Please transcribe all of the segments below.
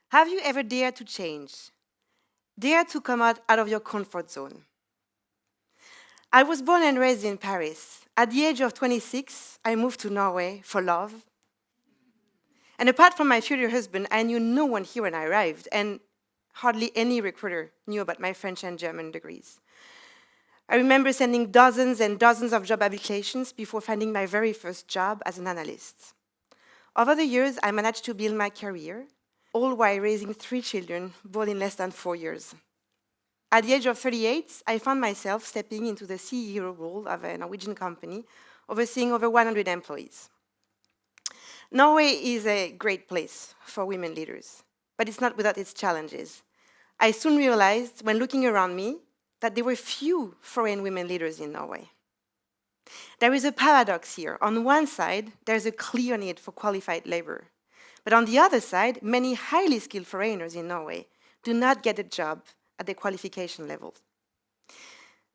Have you ever dared to change? Dare to come out of your comfort zone? I was born and raised in Paris. At the age of 26, I moved to Norway for love. And apart from my future husband, I knew no one here when I arrived, and hardly any recruiter knew about my French and German degrees. I remember sending dozens and dozens of job applications before finding my very first job as an analyst. Over the years, I managed to build my career, all while raising 3 children, born in less than 4 years. At the age of 38, I found myself stepping into the CEO role of a Norwegian company, overseeing over 100 employees. Norway is a great place for women leaders, but it's not without its challenges. I soon realized, when looking around me, that there were few foreign women leaders in Norway. There is a paradox here. On one side, there's a clear need for qualified labor. But on the other side, many highly skilled foreigners in Norway do not get a job at the qualification level.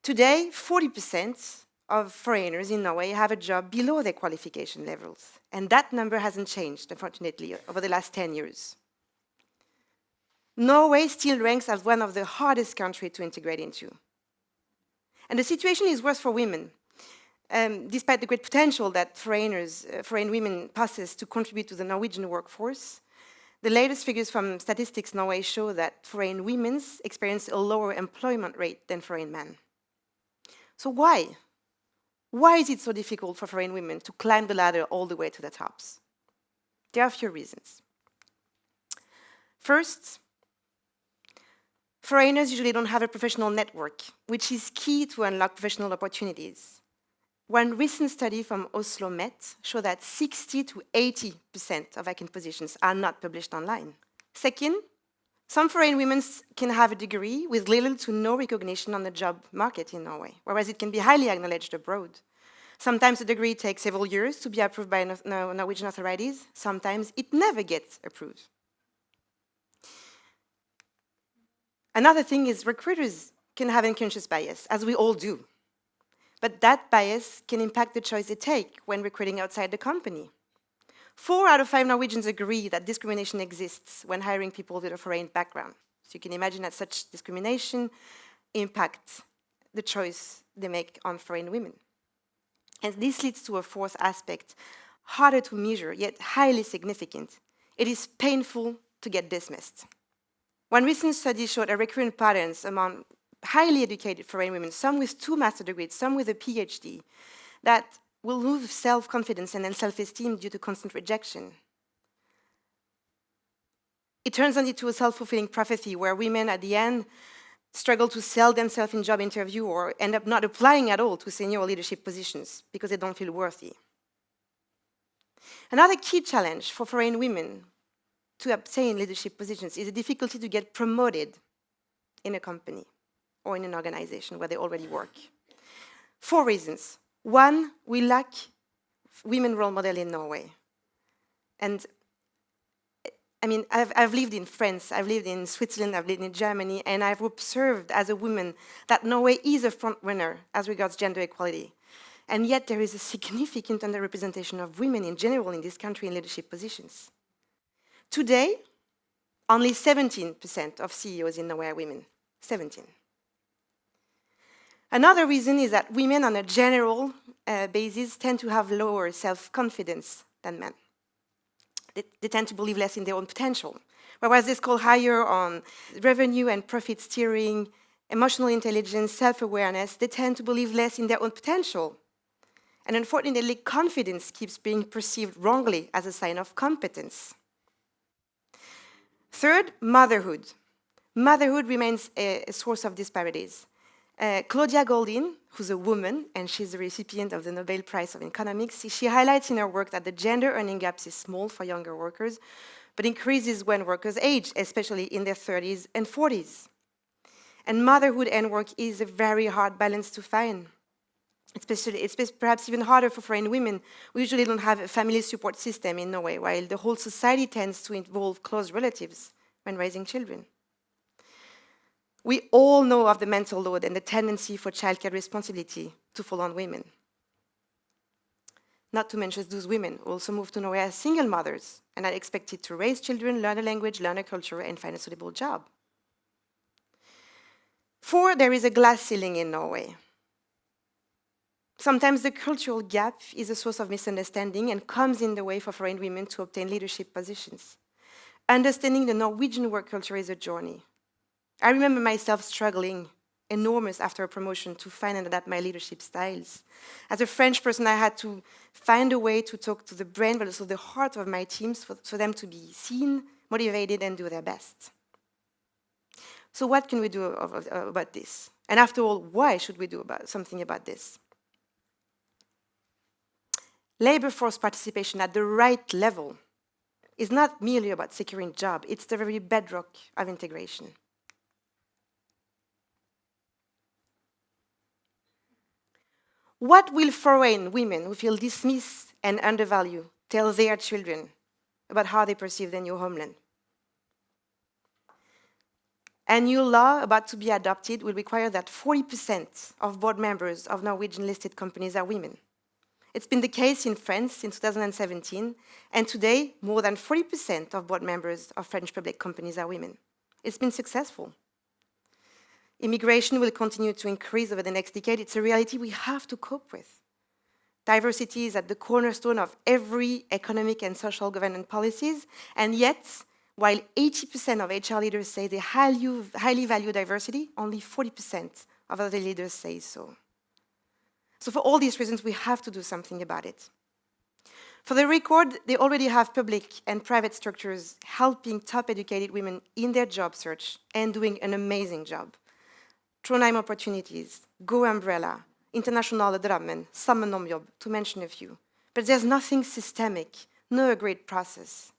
Today, 40% of foreigners in Norway have a job below their qualification levels. And that number hasn't changed, unfortunately, over the last 10 years. Norway still ranks as one of the hardest countries to integrate into. And the situation is worse for women. Despite the great potential that foreign women possess to contribute to the Norwegian workforce, the latest figures from Statistics Norway show that foreign women experience a lower employment rate than foreign men. So why? Why is it so difficult for foreign women to climb the ladder all the way to the tops? There are a few reasons. First, foreigners usually don't have a professional network, which is key to unlock professional opportunities. One recent study from Oslo Met showed that 60 to 80% of vacant positions are not published online. Second, some foreign women can have a degree with little to no recognition on the job market in Norway, whereas it can be highly acknowledged abroad. Sometimes a degree takes several years to be approved by Norwegian authorities. Sometimes it never gets approved. Another thing is recruiters can have unconscious bias, as we all do. But that bias can impact the choice they take when recruiting outside the company. 4 out of 5 Norwegians agree that discrimination exists when hiring people with a foreign background. So you can imagine that such discrimination impacts the choice they make on foreign women. And this leads to a fourth aspect, harder to measure, yet highly significant. It is painful to get dismissed. One recent study showed a recurrent pattern among highly educated foreign women, some with 2 master's degrees, some with a PhD, that will lose self-confidence and then self-esteem due to constant rejection. It turns into a self-fulfilling prophecy where women at the end struggle to sell themselves in job interview or end up not applying at all to senior leadership positions because they don't feel worthy. Another key challenge for foreign women to obtain leadership positions is the difficulty to get promoted in a company or in an organization where they already work. 4 reasons. 1, we lack women role models in Norway. And I mean, I've lived in France, I've lived in Switzerland, I've lived in Germany, and I've observed as a woman that Norway is a front runner as regards gender equality. And yet there is a significant underrepresentation of women in general in this country in leadership positions. Today, only 17% of CEOs in Norway are women. 17. Another reason is that women on a general basis tend to have lower self-confidence than men. They tend to believe less in their own potential, whereas they score higher on revenue and profit steering, emotional intelligence, self-awareness. They tend to believe less in their own potential. And unfortunately, confidence keeps being perceived wrongly as a sign of competence. Third, motherhood. Motherhood remains a source of disparities. Claudia Goldin, who's a woman, and she's the recipient of the Nobel Prize of Economics, she highlights in her work that the gender earning gaps is small for younger workers, but increases when workers age, especially in their 30s and 40s. And motherhood and work is a very hard balance to find. It's perhaps even harder for foreign women. We usually don't have a family support system in Norway, while the whole society tends to involve close relatives when raising children. We all know of the mental load and the tendency for childcare responsibility to fall on women. Not to mention those women who also moved to Norway as single mothers and are expected to raise children, learn a language, learn a culture, and find a suitable job. 4, there is a glass ceiling in Norway. Sometimes the cultural gap is a source of misunderstanding and comes in the way for foreign women to obtain leadership positions. Understanding the Norwegian work culture is a journey. I remember myself struggling enormous after a promotion to find and adapt my leadership styles. As a French person, I had to find a way to talk to the brain, but also the heart of my teams for them to be seen, motivated, and do their best. So what can we do about this? And after all, why should we do something about this? Labor force participation at the right level is not merely about securing jobs, it's the very bedrock of integration. What will foreign women who feel dismissed and undervalued tell their children about how they perceive their new homeland? A new law about to be adopted will require that 40% of board members of Norwegian-listed companies are women. It's been the case in France since 2017, and today, more than 40% of board members of French public companies are women. It's been successful. Immigration will continue to increase over the next decade. It's a reality we have to cope with. Diversity is at the cornerstone of every economic and social governance policies, and yet, while 80% of HR leaders say they highly value diversity, only 40% of other leaders say so. So for all these reasons, we have to do something about it. For the record, they already have public and private structures helping top-educated women in their job search and doing an amazing job. Trondheim Opportunities, Go Umbrella, International Drammen, Sammen om Jobb, to mention a few. But there's nothing systemic, no agreed process.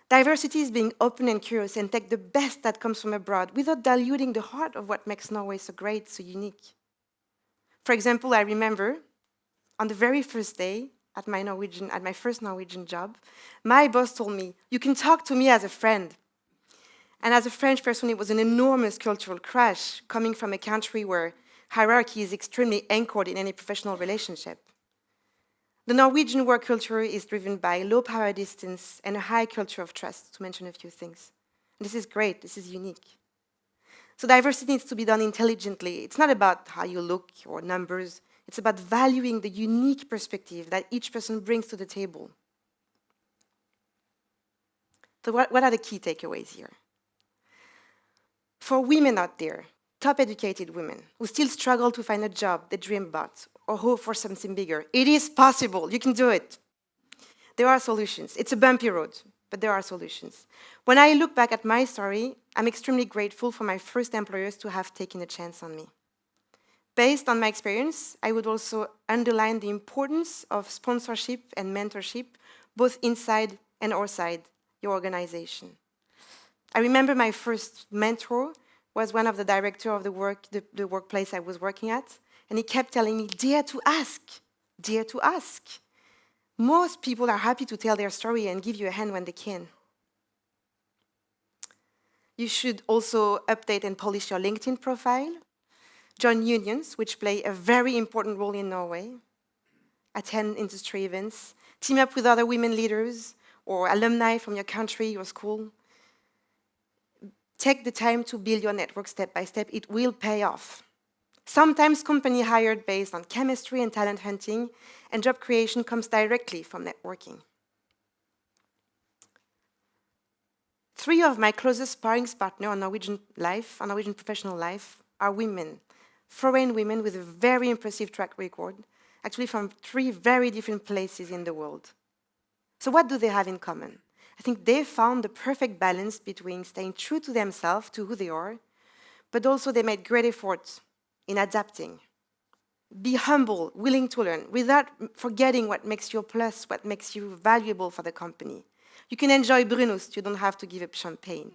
Diversity is being open and curious and take the best that comes from abroad without diluting the heart of what makes Norway so great, so unique. For example, I remember on the very first day at my first Norwegian job, my boss told me, "You can talk to me as a friend." And as a French person, it was an enormous cultural crash coming from a country where hierarchy is extremely anchored in any professional relationship. The Norwegian work culture is driven by low power distance and a high culture of trust, to mention a few things. And this is great, this is unique. So diversity needs to be done intelligently. It's not about how you look or numbers. It's about valuing the unique perspective that each person brings to the table. So what are the key takeaways here? For women out there, top-educated women who still struggle to find a job they dream about or hope for something bigger, it is possible. You can do it. There are solutions. It's a bumpy road, but there are solutions. When I look back at my story, I'm extremely grateful for my first employers to have taken a chance on me. Based on my experience, I would also underline the importance of sponsorship and mentorship, both inside and outside your organization. I remember my first mentor was one of the directors of the workplace I was working at, and he kept telling me, dare to ask, dare to ask. Most people are happy to tell their story and give you a hand when they can. You should also update and polish your LinkedIn profile, join unions, which play a very important role in Norway, attend industry events, team up with other women leaders or alumni from your country, your school. Take the time to build your network step by step. It will pay off. Sometimes companies hired based on chemistry and talent hunting, and job creation comes directly from networking. 3 of my closest sparring partners on Norwegian professional life, are women, foreign women with a very impressive track record, actually from 3 very different places in the world. So what do they have in common? I think they found the perfect balance between staying true to themselves, to who they are, but also they made great efforts in adapting. Be humble, willing to learn, without forgetting what makes you a plus, what makes you valuable for the company. You can enjoy Brunost, you don't have to give up champagne.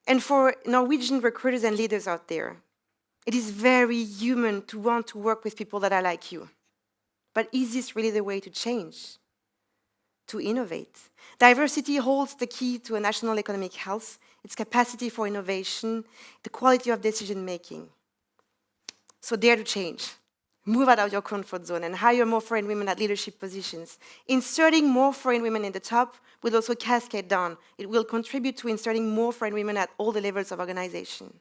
And for Norwegian recruiters and leaders out there, it is very human to want to work with people that are like you. But is this really the way to change? To innovate? Diversity holds the key to a national economic health, its capacity for innovation, the quality of decision-making. So dare to change. Move out of your comfort zone and hire more foreign women at leadership positions. Inserting more foreign women in the top will also cascade down. It will contribute to inserting more foreign women at all the levels of organization.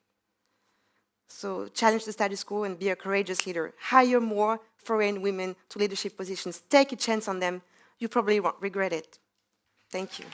So challenge the status quo and be a courageous leader. Hire more foreign women to leadership positions. Take a chance on them. You probably won't regret it. Thank you.